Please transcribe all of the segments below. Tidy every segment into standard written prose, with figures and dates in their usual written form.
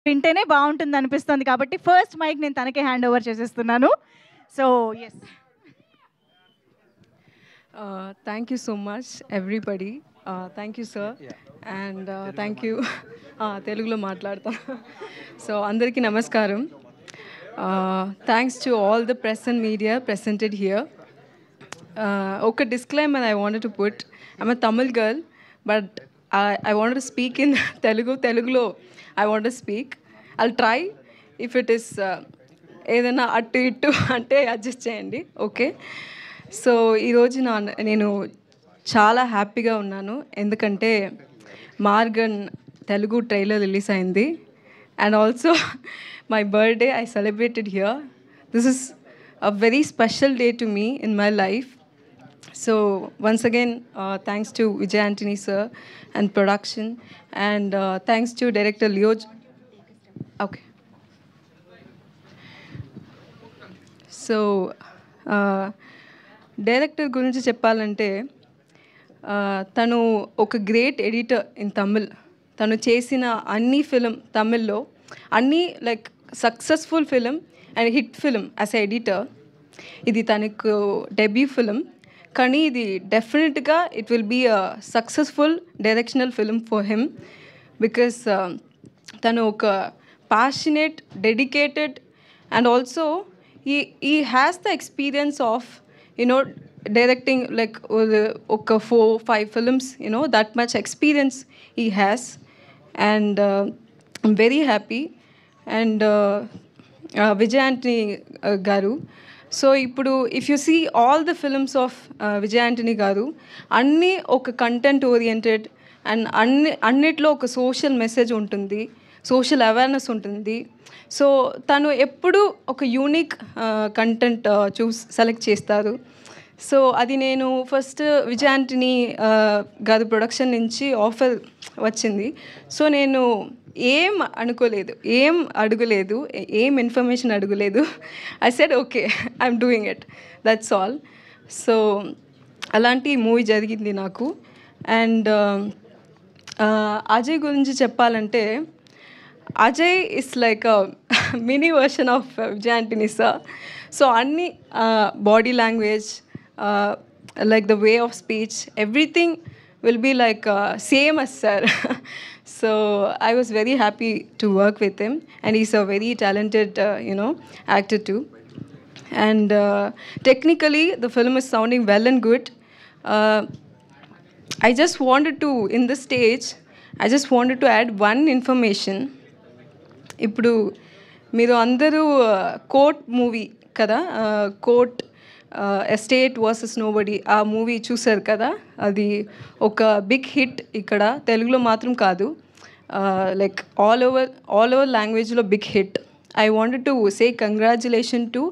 వింటేనే బాగుంటుంది అనిపిస్తుంది కాబట్టి ఫస్ట్ మైక్ నేను తనకే హ్యాండ్ ఓవర్ చేసేస్తున్నాను. So yes. Thank you so much, everybody. Thank you, sir. And thank you. Telugulo మాట్లాడతా. So అందరికీ నమస్కారం. Thanks to all the press and media presented here. Okay, disclaimer I wanted to put. I'm a Tamil girl, but I wanted to speak in Telugulo I want to speak. I'll try. If it is ఏదైనా అటు ఇటు అంటే adjust చేయండి, okay? So ఈరోజు నేను చాలా హ్యాపీగా ఉన్నాను, ఎందుకంటే మార్గన్ తెలుగు ట్రైలర్ రిలీజ్ అయింది. And also my birthday I celebrated here. This is a very special day to me in my life. So once again, thanks to Vijay Antony sir and production, and thanks to director Leo. Okay. So director గురించి చెప్పాలంటే తను ఒక great editor in Tamil. తను చేసిన అన్ని film తమిళ్లో అన్నీ like successful film and hit film as a editor. ఇది తనకు డెబ్యూ ఫిలిం, కానీ ఇది డెఫినెట్గా it will be a successful directional film for him, because తను ఒక passionate, dedicated, and also he has the experience of, you know, directing like okay 4-5 films, you know, that much experience he has. And I'm very happy. And Vijay Antony garu, so ipudu if you see all the films of Vijay Antony garu, anni oka content oriented and annitlo oka social message untundi, social awareness ఉంటుంది. So తను ఎప్పుడు ఒక unique content select చేస్తారు. So అది నేను first Vijay Antony గారి production నుంచి offer వచ్చింది. సో నేను ఏం అడగలేదు, ఏం ఇన్ఫర్మేషన్ అడగలేదు. I said okay, I'm doing it, that's all. So అలాంటి మూవీ జరిగింది నాకు. అండ్ అజయ్ గురించి చెప్పాలంటే, Ajay is like a mini version of Vijay Antony sir. So అన్ని body language, like the way of speech, everything will be like same as sir. So I was very happy to work with him, and he's a very talented actor too. And technically the film is sounding well and good. I just wanted to, in this stage, I just wanted to add one information. ఇప్పుడు మీరు అందరూ court movie కదా, court estate versus nobody, ఆ movie చూసారు కదా. అది ఒక big hit ఇక్కడ, తెలుగులో మాత్రం కాదు, లైక్ ఆల్ ఓవర్ లాంగ్వేజ్లో big hit. I wanted to say congratulation to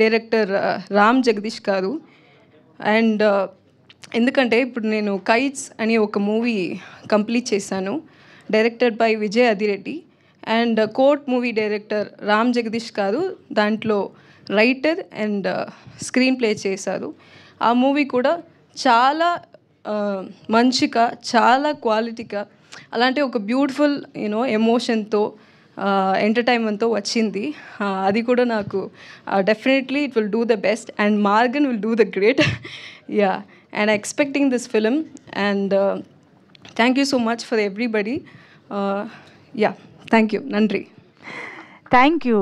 director Ram Jagadish garu. And ఎందుకంటే ఇప్పుడు నేను కైట్స్ అని ఒక మూవీ కంప్లీట్ చేశాను, directed by Vijay Adireddy. And court movie director Ram Jagadish garu దాంట్లో రైటర్ అండ్ స్క్రీన్ ప్లే చేశారు. ఆ మూవీ కూడా చాలా మంచిగా, చాలా క్వాలిటీగా, అలాంటి ఒక బ్యూటిఫుల్ ఎమోషన్తో, ఎంటర్టైన్మెంట్తో వచ్చింది. అది కూడా నాకు definitely it will do the best, and Margan will do the great. Yeah, and expecting this film. And thank you so much for everybody. Yeah, thank you, నండ్రి. థ్యాంక్ యూ,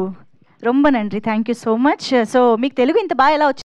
రొంబ నండ్రి, thank you so much. So మీకు తెలుగు ఇంత బాగా ఎలా వచ్చింది?